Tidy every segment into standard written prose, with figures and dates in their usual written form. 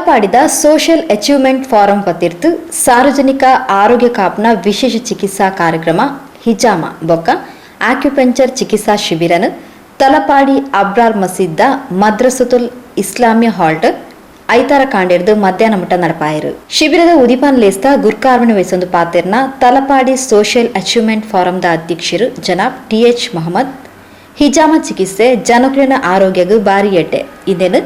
ತಲಪಾಡಿದ social achievement form ಪತ್ತಿರ್ತು ಸಾರ್ವಜನಿಕ ಆರೋಗ್ಯ ಕಾಪ್ನ ವಿಶೇಷ ಚಿಕಿತ್ಸಾ ಕಾರ್ಯಕ್ರಮ ಹಿಜಾಮ ಬೊಕ್ಕ ಆಕ್ಯುಪಂಚರ್ ಚಿಕಿತ್ಸಾ ಶಿಬಿರನು ತಲಪಾಡಿ ಅಬ್ರಾರ್ ಮಸೀದ್ದ ಮದ್ರಸತುಲ್ ಇಸ್ಲಾಮಿಯ ಹಾಲ್ಟ್ ಐತಾರ ಕಾಂಡಿರ್ದು ಮಧ್ಯಾಹ್ನ ಮುಟ್ಟ ನಡಪಾಯಿರು. ಶಿಬಿರದ ಉದಿಪಾನ್ ಲೇಸ್ತ ಗುರ್ಕಾರ್ವಣ ವಹಿಸೊಂದು ಪಾತಿರ್ನ ತಲಪಾಡಿ ಸೋಷಿಯಲ್ ಅಚೀವ್ಮೆಂಟ್ ಫಾರಂದ ಅಧ್ಯಕ್ಷರು ಜನಾಬ್ TH ಮೊಹಮ್ಮದ್ ಹಿಜಾಮ ಚಿಕಿತ್ಸೆ ಜನಕ್ಲಿನ ಆರೋಗ್ಯಗೂ ಬಾರಿ ಎಡ್ಡೆ ಇಂದೇನು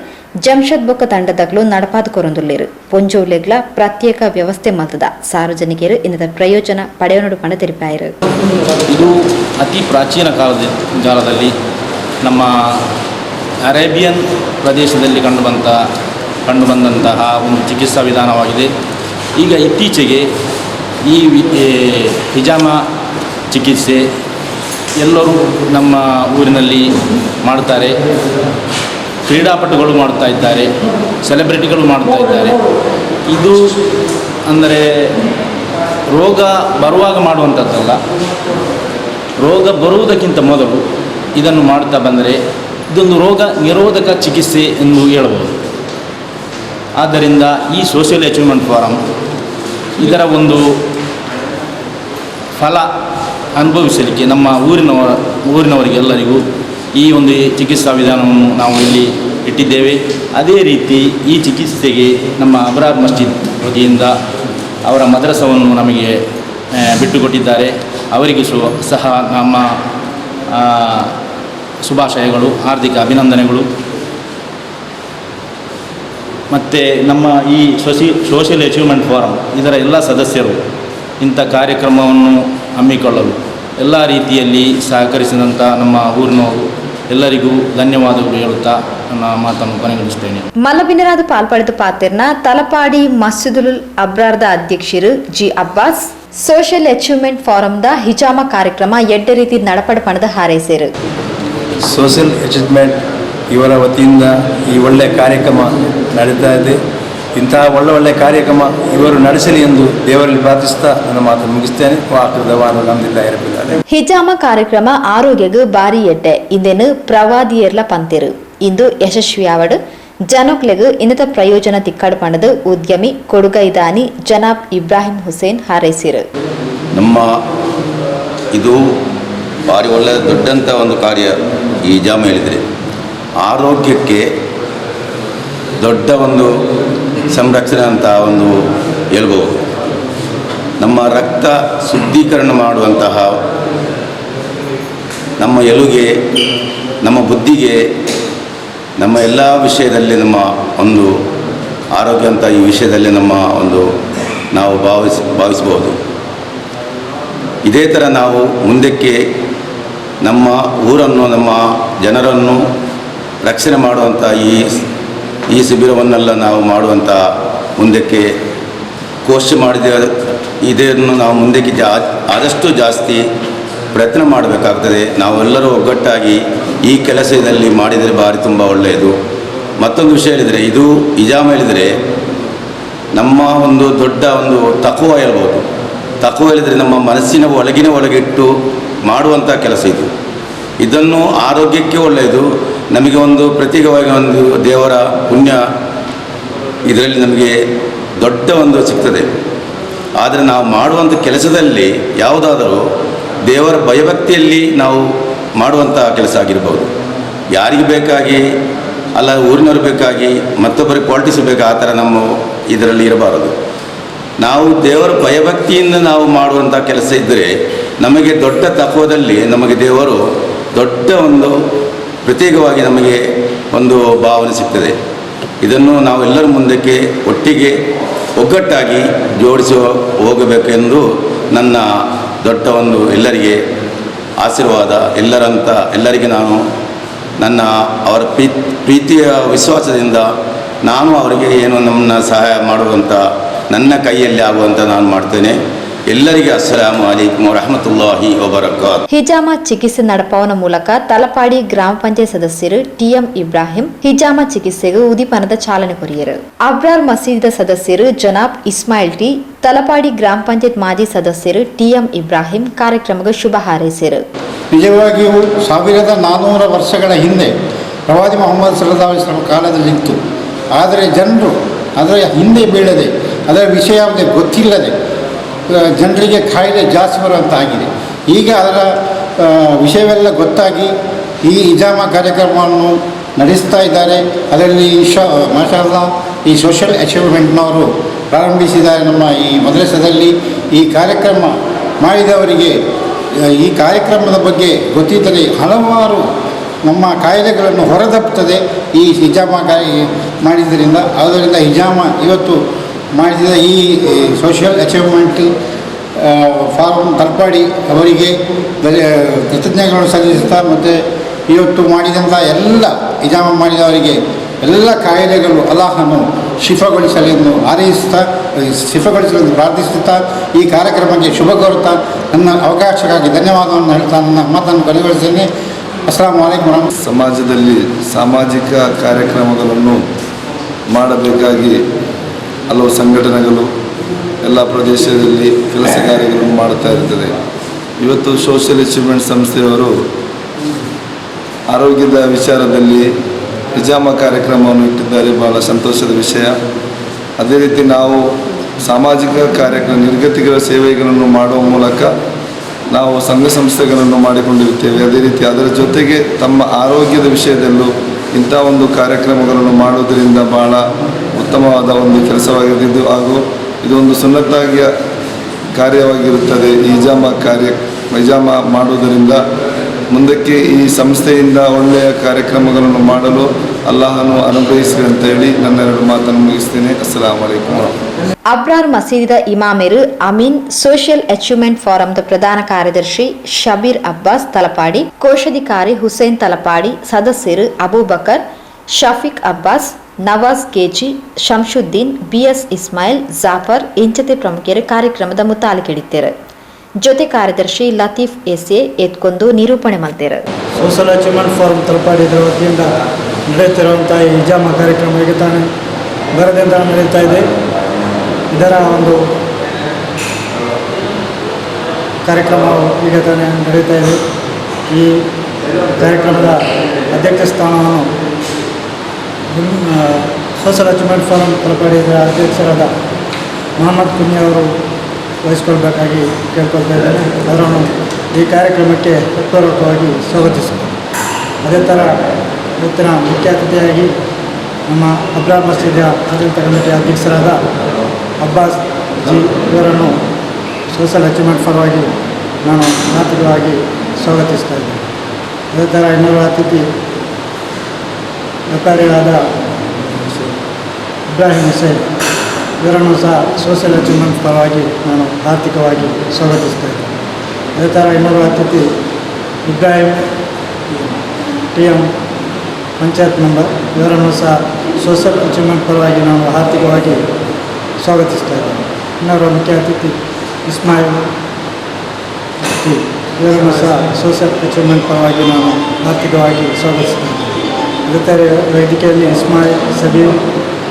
ಜಮ್ಷದ್ ಬೊಕ್ಕ ತಂಡದಗಳು ನಡಪಾದ ಕೊರೊಂದುಲ್ಲೇರು ಪೊಂಜೋಲೆಗ್ಲ ಪ್ರತ್ಯೇಕ ವ್ಯವಸ್ಥೆ ಮಲ್ತದ ಸಾರ್ವಜನಿಕರು ಇನ್ನದ ಪ್ರಯೋಜನ ಪಡೆಯೋನಡು ಪಣ ತೆರಿಪಾಯಿರು. ಇದು ಅತಿ ಪ್ರಾಚೀನ ಕಾಲದಲ್ಲಿ ನಮ್ಮ ಅರೇಬಿಯನ್ ಪ್ರದೇಶದಲ್ಲಿ ಕಂಡುಬಂದಂತಹ ಒಂದು ಚಿಕಿತ್ಸಾ ವಿಧಾನವಾಗಿದೆ. ಈಗ ಇತ್ತೀಚೆಗೆ ಈ ಹಿಜಾಮ ಚಿಕಿತ್ಸೆ ಎಲ್ಲರೂ ನಮ್ಮ ಊರಿನಲ್ಲಿ ಮಾಡುತ್ತಾರೆ. ಕ್ರೀಡಾಪಟುಗಳು ಮಾಡ್ತಾ ಇದ್ದಾರೆ, ಸೆಲೆಬ್ರಿಟಿಗಳು ಮಾಡ್ತಾ ಇದ್ದಾರೆ. ಇದು ಅಂದರೆ ರೋಗ ಬರುವಾಗ ಮಾಡುವಂಥದ್ದಲ್ಲ, ರೋಗ ಬರುವುದಕ್ಕಿಂತ ಮೊದಲು ಇದನ್ನು ಮಾಡ್ತಾ ಬಂದರೆ ಇದೊಂದು ರೋಗ ನಿರೋಧಕ ಚಿಕಿತ್ಸೆ ಎಂದು ಹೇಳಬಹುದು. ಆದ್ದರಿಂದ ಈ ಸೋಷಿಯಲ್ ಅಚೀವ್ಮೆಂಟ್ ಫಾರಂ ಇದರ ಒಂದು ಫಲ ಅನುಭವಿಸಲಿಕ್ಕೆ ನಮ್ಮ ಊರಿನವರಿಗೆಲ್ಲರಿಗೂ ಈ ಒಂದು ಚಿಕಿತ್ಸಾ ವಿಧಾನವನ್ನು ನಾವು ಇಲ್ಲಿ ಇಟ್ಟಿದ್ದೇವೆ. ಅದೇ ರೀತಿ ಈ ಚಿಕಿತ್ಸೆಗೆ ನಮ್ಮ ಅಬ್ರಾರ್ ಮಸ್ಜಿದ್ ವತಿಯಿಂದ ಅವರ ಮದ್ರಸವನ್ನು ನಮಗೆ ಬಿಟ್ಟುಕೊಟ್ಟಿದ್ದಾರೆ. ಅವರಿಗೂ ಸಹ ನಮ್ಮ ಶುಭಾಶಯಗಳು, ಹಾರ್ದಿಕ ಅಭಿನಂದನೆಗಳು. ಮತ್ತು ನಮ್ಮ ಈ ಸೋಷಿಯಲ್ ಅಚೀವ್ಮೆಂಟ್ ಫಾರಂ ಇದರ ಎಲ್ಲ ಸದಸ್ಯರು ಇಂಥ ಕಾರ್ಯಕ್ರಮವನ್ನು ಹಮ್ಮಿಕೊಳ್ಳಲು ಎಲ್ಲ ರೀತಿಯಲ್ಲಿ ಸಹಕರಿಸಿದಂಥ ನಮ್ಮ ಊರಿನವರು ಎಲ್ಲರಿಗೂ ಧನ್ಯವಾದಗಳು ಹೇಳುತ್ತಾ ನನ್ನ ಮಾತನ್ನು ಕೊನೆಗೊಳಿಸುತ್ತೇನೆ. ಮಲ್ಲಬಿನರಾದ ಪಾಲ್ಪಡೆದು ಪಾತಿರ್ನ ತಲಪಾಡಿ ಮಸ್ಜಿದುಲ್ ಅಬ್ರಾರ್ದ ಅಧ್ಯಕ್ಷರು G. ಅಬ್ಬಾಸ್ ಸೋಷಿಯಲ್ ಅಚೀವ್ಮೆಂಟ್ ಫಾರಂದ ಹಿಜಾಮ ಕಾರ್ಯಕ್ರಮ ಎಡ್ಡೆ ರೀತಿ ನಡಪಡ ಪಣದ ಹಾರೈಸಿರು. ಸೋಷಿಯಲ್ ಅಚೀವ್ಮೆಂಟ್ ಇವರ ವತಿಯಿಂದ ಈ ಒಳ್ಳೆಯ ಕಾರ್ಯಕ್ರಮ ನಡೀತಾ ಇದೆ. ಇಂತಹ ಒಳ್ಳೆ ಕಾರ್ಯಕ್ರಮ ಇವರು ನಡೆಸಲಿ ಎಂದು ದೇವರಲ್ಲಿ ಪ್ರಾರ್ಥಿಸ್ತಾ ನನ್ನ ಮಾತನ್ನು ಮುಗಿಸ್ತೇನೆ. ಹಿಜಾಮ ಕಾರ್ಯಕ್ರಮ ಆರೋಗ್ಯಗೂ ಬಾರಿ ಎಡ್ಡೆ ಇಂದೇನು ಪ್ರವಾದಿಯರ್ಲ ಪಂತಿರು ಇಂದು ಯಶಸ್ವಿಯಾವಡು ಜನಕ್ಲೆಗೂ ಇನ್ನತ ಪ್ರಯೋಜನ ತಿಕ್ಕಡು ಪಣದು ಉದ್ಯಮಿ ಕೊಡುಗೈದಾನಿ ಜನಾಬ್ ಇಬ್ರಾಹಿಂ ಹುಸೇನ್ ಹಾರೈಸಿರು. ನಮ್ಮ ಇದು ಭಾರಿ ಒಳ್ಳೆಯ ದೊಡ್ಡಂಥ ಒಂದು ಕಾರ್ಯ. ಈ ಹಿಜಾಮ ಹೇಳಿದರೆ ಆರೋಗ್ಯಕ್ಕೆ ದೊಡ್ಡ ಒಂದು ಸಂರಕ್ಷಣೆ ಅಂತ ಒಂದು ಹೇಳ್ಬೋದು. ನಮ್ಮ ರಕ್ತ ಶುದ್ಧೀಕರಣ ಮಾಡುವಂತಹ, ನಮ್ಮ ಎಲುಗೆ, ನಮ್ಮ ಬುದ್ಧಿಗೆ, ನಮ್ಮ ಎಲ್ಲ ವಿಷಯದಲ್ಲಿ ನಮ್ಮ ಒಂದು ಆರೋಗ್ಯ ಅಂತ ಈ ವಿಷಯದಲ್ಲಿ ನಮ್ಮ ಒಂದು ನಾವು ಭಾವಿಸ್ಬೋದು. ಇದೇ ಥರ ನಾವು ಮುಂದಕ್ಕೆ ನಮ್ಮ ಊರನ್ನು, ನಮ್ಮ ಜನರನ್ನು ರಕ್ಷಣೆ ಮಾಡುವಂಥ ಈ ಶಿಬಿರವನ್ನೆಲ್ಲ ನಾವು ಮಾಡುವಂಥ ಮುಂದಕ್ಕೆ ಕೋಶ್ ಮಾಡಿದ ಇದನ್ನು ನಾವು ಮುಂದಕ್ಕೆ ಆದಷ್ಟು ಜಾಸ್ತಿ ಪ್ರಯತ್ನ ಮಾಡಬೇಕಾಗ್ತದೆ. ನಾವೆಲ್ಲರೂ ಒಗ್ಗಟ್ಟಾಗಿ ಈ ಕೆಲಸದಲ್ಲಿ ಮಾಡಿದರೆ ಭಾರಿ ತುಂಬ ಒಳ್ಳೆಯದು. ಮತ್ತೊಂದು ವಿಷಯ ಹೇಳಿದರೆ, ಇದು ಹಿಜಾಮ ಹೇಳಿದರೆ ನಮ್ಮ ಒಂದು ದೊಡ್ಡ ಒಂದು ತಕುವ ಹೇಳ್ಬೋದು. ತಕುವ ಹೇಳಿದರೆ ನಮ್ಮ ಮನಸ್ಸಿನ ಒಳಗಿಟ್ಟು ಮಾಡುವಂಥ ಕೆಲಸ ಇದು. ಇದನ್ನು ಆರೋಗ್ಯಕ್ಕೆ ಒಳ್ಳೆಯದು, ನಮಗೆ ಒಂದು ಪ್ರತ್ಯೇಕವಾಗಿ ಒಂದು ದೇವರ ಪುಣ್ಯ ಇದರಲ್ಲಿ ನಮಗೆ ದೊಡ್ಡ ಒಂದು ಸಿಗ್ತದೆ. ಆದರೆ ನಾವು ಮಾಡುವಂಥ ಕೆಲಸದಲ್ಲಿ ಯಾವುದಾದರೂ ದೇವರ ಭಯಭಕ್ತಿಯಲ್ಲಿ ನಾವು ಮಾಡುವಂಥ ಕೆಲಸ ಆಗಿರ್ಬೋದು. ಯಾರಿಗೆ ಬೇಕಾಗಿ ಅಲ್ಲ, ಊರಿನವ್ರು ಬೇಕಾಗಿ ಮತ್ತೊಬ್ಬರಿಗೆ ಪಾಲಿಟಿಕ್ಸ್ ಬೇಕು ಆ ಥರ ನಮ್ಮ ಇದರಲ್ಲಿ ಇರಬಾರದು. ನಾವು ದೇವರ ಭಯಭಕ್ತಿಯಿಂದ ನಾವು ಮಾಡುವಂಥ ಕೆಲಸ ಇದ್ದರೆ ನಮಗೆ ದೊಡ್ಡ ತತ್ವದಲ್ಲಿ ನಮಗೆ ದೇವರು ದೊಡ್ಡ ಒಂದು ಪ್ರತ್ಯೇಕವಾಗಿ ನಮಗೆ ಒಂದು ಭಾವನೆ ಸಿಗ್ತದೆ. ಇದನ್ನು ನಾವೆಲ್ಲರ ಮುಂದಕ್ಕೆ ಒಟ್ಟಿಗೆ ಒಗ್ಗಟ್ಟಾಗಿ ಜೋಡಿಸಿ ಹೋಗಬೇಕೆಂದು ನನ್ನ ದೊಡ್ಡ ಒಂದು ಎಲ್ಲರಿಗೆ ಆಶೀರ್ವಾದ. ಎಲ್ಲರಿಗೆ ನಾನು ಅವರ ಪ್ರೀತಿಯ ವಿಶ್ವಾಸದಿಂದ ನಾನು ಅವರಿಗೆ ಏನು ನಮ್ಮನ್ನು ಸಹಾಯ ಮಾಡುವಂಥ ನನ್ನ ಕೈಯಲ್ಲಿ ಆಗುವಂಥ ನಾನು ಮಾಡ್ತೇನೆ. ಎಲ್ಲರಿಗೆ ಅಸ್ಸಲಾಮು ಅಲೈಕುಂ ವರಹಮತುಲ್ಲಾಹಿ ವಬರಕಾತ್. ಹಿಜಾಮ ಚಿಕಿತ್ಸೆ ನಡಪವನ ಮೂಲಕ ತಲಪಾಡಿ ಗ್ರಾಮ ಪಂಚಾಯತ್ ಸದಸ್ಯರು TM ಇಬ್ರಾಹಿಂ ಹಿಜಾಮ ಚಿಕಿತ್ಸೆಗೆ ಉದಿಪನದ ಚಾಲನೆ ಕೊರಿಯರು. ಅಬ್ರಾರ್ ಮಸೀದ ಸದಸ್ಯರು ಜನಾಬ್ ಇಸ್ಮಾಯಿಲ್ T, ತಲಪಾಡಿ ಗ್ರಾಮ ಪಂಚಾಯತ್ ಮಾಜಿ ಸದಸ್ಯರು TM ಇಬ್ರಾಹಿಂ ಕಾರ್ಯಕ್ರಮಕ್ಕೆ ಶುಭ ಹಾರೈಸಿದರು. ನಿಜವಾಗಿಯೂ 1400 ವರ್ಷಗಳ ಹಿಂದೆ ಪ್ರವಾದಿ ಮೊಹಮ್ಮದ್ ಸಲ್ಲಲ್ಲಾಹು ಅಲೈಹಿ ವಸಲ್ಲಂ ಕಾಲದಲ್ಲಿತ್ತು. ಆದರೆ ಜನರು ಅದರ ಹಿಂದೆ ಬೀಳದೆ ಅದರ ವಿಷಯ ಯಾವುದೇ ಗೊತ್ತಿಲ್ಲದೆ ಜನರಿಗೆ ಕಾಯಿಲೆ ಜಾಸ್ತಿ ಬರುವಂತಾಗಿದೆ. ಈಗ ಅದರ ವಿಷಯವೆಲ್ಲ ಗೊತ್ತಾಗಿ ಈ ಹಿಜಾಮ ಕಾರ್ಯಕ್ರಮವನ್ನು ನಡೆಸ್ತಾ ಇದ್ದಾರೆ. ಅದರಲ್ಲಿ ಮಾಷಾಅಲ್ಲಾ ಈ ಸೋಷಿಯಲ್ ಅಚೀವ್ಮೆಂಟ್ನವರು ಪ್ರಾರಂಭಿಸಿದ್ದಾರೆ. ನಮ್ಮ ಈ ಮದ್ರಸದಲ್ಲಿ ಈ ಕಾರ್ಯಕ್ರಮ ಮಾಡಿದವರಿಗೆ ಈ ಕಾರ್ಯಕ್ರಮದ ಬಗ್ಗೆ ಗೊತ್ತಿದ್ದರೆ ಹಲವಾರು ನಮ್ಮ ಕಾಯಿಲೆಗಳನ್ನು ಹೊರದಪ್ಪುತ್ತದೆ ಈ ಹಿಜಾಮ ಮಾಡಿದ್ದರಿಂದ. ಆದ್ದರಿಂದ ಹಿಜಾಮ ಇವತ್ತು ಮಾಡಿದ ಈ ಸೋಷಿಯಲ್ ಅಚೀವ್ಮೆಂಟ್ ಫಾರಂ ತಲಪಾಡಿ ಅವರಿಗೆ ಕೃತಜ್ಞತೆಗಳನ್ನು ಸಲ್ಲಿಸುತ್ತಾ ಮತ್ತು ಇವತ್ತು ಮಾಡಿದಂಥ ಎಲ್ಲ ಹಿಜಾಮ ಮಾಡಿದವರಿಗೆ ಎಲ್ಲ ಕಾಯಿಲೆಗಳು ಅಲ್ಲಾಹನು ಶಿಫಗೊಳಿಸಲೆಂದು ಹಾರೈಸುತ್ತಾ ಶಿಫಗೊಳಿಸಲೆಂದು ಪ್ರಾರ್ಥಿಸುತ್ತಾ ಈ ಕಾರ್ಯಕ್ರಮಕ್ಕೆ ಶುಭ ಕೋರುತ್ತಾ ನನ್ನ ಅವಕಾಶಕ್ಕಾಗಿ ಧನ್ಯವಾದವನ್ನು ಹೇಳ್ತಾ ನನ್ನ ಮಾತನ್ನು ಕೊನೆಗೊಳಿಸ್ತೇನೆ. ಅಸ್ಸಲಾಮು ಅಲೈಕುಂ. ಸಮಾಜದಲ್ಲಿ ಸಾಮಾಜಿಕ ಕಾರ್ಯಕ್ರಮಗಳನ್ನು ಮಾಡಬೇಕಾಗಿ ಹಲವು ಸಂಘಟನೆಗಳು ಎಲ್ಲ ಪ್ರದೇಶದಲ್ಲಿ ಕೆಲಸ ಕಾರ್ಯಗಳನ್ನು ಮಾಡುತ್ತಾ ಇರ್ತದೆ. ಇವತ್ತು ಸೋಷಿಯಲ್ ಅಚೀವ್ಮೆಂಟ್ ಸಂಸ್ಥೆಯವರು ಆರೋಗ್ಯದ ವಿಚಾರದಲ್ಲಿ ಹಿಜಾಮ ಕಾರ್ಯಕ್ರಮವನ್ನು ಇಟ್ಟಿದ್ದಾರೆ. ಭಾಳ ಸಂತೋಷದ ವಿಷಯ. ಅದೇ ರೀತಿ ನಾವು ಸಾಮಾಜಿಕ ಕಾರ್ಯಕ್ರಮ ನಿರ್ಗತಿಕರ ಸೇವೆಗಳನ್ನು ಮಾಡುವ ಮೂಲಕ ನಾವು ಸಂಘ ಸಂಸ್ಥೆಗಳನ್ನು ಮಾಡಿಕೊಂಡಿರುತ್ತೇವೆ. ಅದೇ ರೀತಿ ಅದರ ಜೊತೆಗೆ ತಮ್ಮ ಆರೋಗ್ಯದ ವಿಷಯದಲ್ಲೂ ಇಂಥ ಒಂದು ಕಾರ್ಯಕ್ರಮಗಳನ್ನು ಮಾಡುವುದರಿಂದ ಭಾಳ ಉತ್ತಮವಾದ ಒಂದು ಕೆಲಸವಾಗಿದ್ದು ಹಾಗೂ ಇದೊಂದು ಸುನ್ನತಾಗಿಯ ಕಾರ್ಯವಾಗಿರುತ್ತದೆ. ಈ ಹಿಜಾಮ ಮಾಡುವುದರಿಂದ ಮುಂದಕ್ಕೆ ಈ ಸಂಸ್ಥೆಯಿಂದ ಒಳ್ಳೆಯ ಕಾರ್ಯಕ್ರಮಗಳನ್ನು ಮಾಡಲು ಅಲ್ಲಾಹನು ಅನುಗ್ರಹಿಸಲಿ ಅಂತ ಹೇಳಿ ನನ್ನ 2 ಮಾತನ್ನು ಮುಗಿಸ್ತೇನೆ. ಅಸ್ಸಲಾಮು ಅಲೈಕುಂ. ಅಬ್ರಾರ್ ಮಸೀದಿದ ಇಮಾಮೆರು ಅಮೀನ್, ಸೋಷಿಯಲ್ ಅಚೀವ್ಮೆಂಟ್ ಫಾರಂದ ಪ್ರಧಾನ ಕಾರ್ಯದರ್ಶಿ ಶಬೀರ್ ಅಬ್ಬಾಸ್ ತಲಪಾಡಿ, ಕೋಶಾಧಿಕಾರಿ ಹುಸೇನ್ ತಲಪಾಡಿ, ಸದಸ್ಯರು ಅಬೂಬಕರ್, ಶಫೀಕ್ ಅಬ್ಬಾಸ್, ನವಾಜ್ ಕೆಜಿ, ಶಂಶುದ್ದೀನ್, ಬಿಎಸ್ ಇಸ್ಮಾಯಿಲ್, ಜಾಫರ್ ಇಂಚತೆ ಪ್ರಮುಖರು ಕಾರ್ಯಕ್ರಮದ ಮುತಾಲಿಕೆಡಿದ್ದಾರೆ. ಜೊತೆ ಕಾರ್ಯದರ್ಶಿ ಲತೀಫ್ ಎಸ್ಎ ಎತ್ಕೊಂಡು ನಿರೂಪಣೆ ಮಾಡ್ತಾರೆ. ಸೋಷಿಯಲ್ ಅಚೀವ್ಮೆಂಟ್ ಫಾರಂ ತಲಪಾಡಿ ಇದರ ವತಿಯಿಂದ ನಡೆಯುತ್ತಿರುವಂಥ ಈ ಹಿಜಾಮ ಕಾರ್ಯಕ್ರಮ ಈಗ ತಾನೇ ಬರದಿಂದ ನಡೀತಾ ಇದೆ. ಇದರ ಒಂದು ಕಾರ್ಯಕ್ರಮ ಈಗ ತಾನೇ ನಡೀತಾ ಇದೆ. ಈ ಕಾರ್ಯಕ್ರಮದ ಅಧ್ಯಕ್ಷ ಸ್ಥಾನವನ್ನು ಸೋಷಿಯಲ್ ಅಚೀವ್ಮೆಂಟ್ ಫಾರಂ ತಲಪಾಡಿ ಇದರ ಅಧ್ಯಕ್ಷರಾದ ಮೊಹಮ್ಮದ್ ಕುನ್ನಿ ಅವರು ವಹಿಸ್ಕೊಳ್ಬೇಕಾಗಿ ಕೇಳ್ಕೊಳ್ತಾ ಇದ್ದೇನೆ. ಅದನ್ನು ಈ ಕಾರ್ಯಕ್ರಮಕ್ಕೆ ಹೃತ್ಪೂರ್ವಕವಾಗಿ ಸ್ವಾಗತಿಸುತ್ತೇನೆ. ಅದೇ ಥರ ಇವತ್ತಿನ ಮುಖ್ಯ ಅತಿಥಿಯಾಗಿ ನಮ್ಮ ಅಬ್ರಾರ್ ಮಸೀದಿಯ ಆಡಳಿತ ಕಮಿಟಿಯ ಅಧ್ಯಕ್ಷರಾದ ಅಬ್ಬಾಸ್ ಜಿ ಇವರನ್ನು ಸೋಷಿಯಲ್ ಅಚೀವ್ಮೆಂಟ್ ಪರವಾಗಿ ನಾನು ಮಾತುಗಳಾಗಿ ಸ್ವಾಗತಿಸ್ತಾ ಇದ್ದೇನೆ. ಅದೇ ಥರ ಇನ್ನೊಬ್ಬ ಅತಿಥಿ ವ್ಯಾಪಾರಿಯಾದ ಇಬ್ರಾಹಿಂ ಹುಸೇನ್ ಇವರನ್ನು ಸಹ ಸೋಷಿಯಲ್ ಅಚೀವ್ಮೆಂಟ್ ಪರವಾಗಿ ನಾನು ಆರ್ಥಿಕವಾಗಿ ಸ್ವಾಗತಿಸ್ತಾ ಇದ್ದೇನೆ. ಅದೇ ಥರ ಇನ್ನೊಬ್ಬ ಅತಿಥಿ ಇಬ್ರಾಹಿಂ TM ಪಂಚಾಯತ್ ಮೆಂಬರ್ ಇವರನ್ನು ಸಹ ಸೋಷಿಯಲ್ ಅಚೀವ್ಮೆಂಟ್ ಪರವಾಗಿ ನಾನು ಆರ್ಥಿಕವಾಗಿ ಸ್ವಾಗತಿಸ್ತಾ ಇದ್ದೇನೆ. ಇನ್ನೊಬ್ಬ ಮುಖ್ಯ ಅತಿಥಿ ಇಸ್ಮಾಯಿಲ್ ಇವರನ್ನು ಸಹ ಸೋಷಿಯಲ್ ಅಚೀವ್ಮೆಂಟ್ ಪರವಾಗಿ ನಾನು ಆರ್ಥಿಕವಾಗಿ ಸ್ವಾಗತಿಸ್ತಾ ಇದ್ದೇನೆ. ಅದೇ ಥರ ವೇದಿಕೆಯಲ್ಲಿ ಇಸ್ಮಾಯಿಲ್, ಸಬೀರ್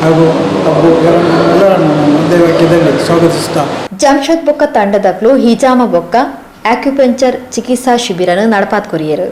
ಹಾಗೂ ಅಬ್ಬು ಎಲ್ಲರನ್ನು ಒಂದೇ ವಾಕ್ಯದಲ್ಲಿ ಸ್ವಾಗತಿಸ್ತಾ ಜಮ್ಶದ್ ಬೊಕ್ಕ ತಂಡದಕ್ಲು ಹಿಜಾಮ ಬೊಕ್ಕ ಆಕ್ಯುಪಂಚರ್ ಚಿಕಿತ್ಸಾ ಶಿಬಿರನು ನಡಪಾತ್ ಕೊರಿಯರು.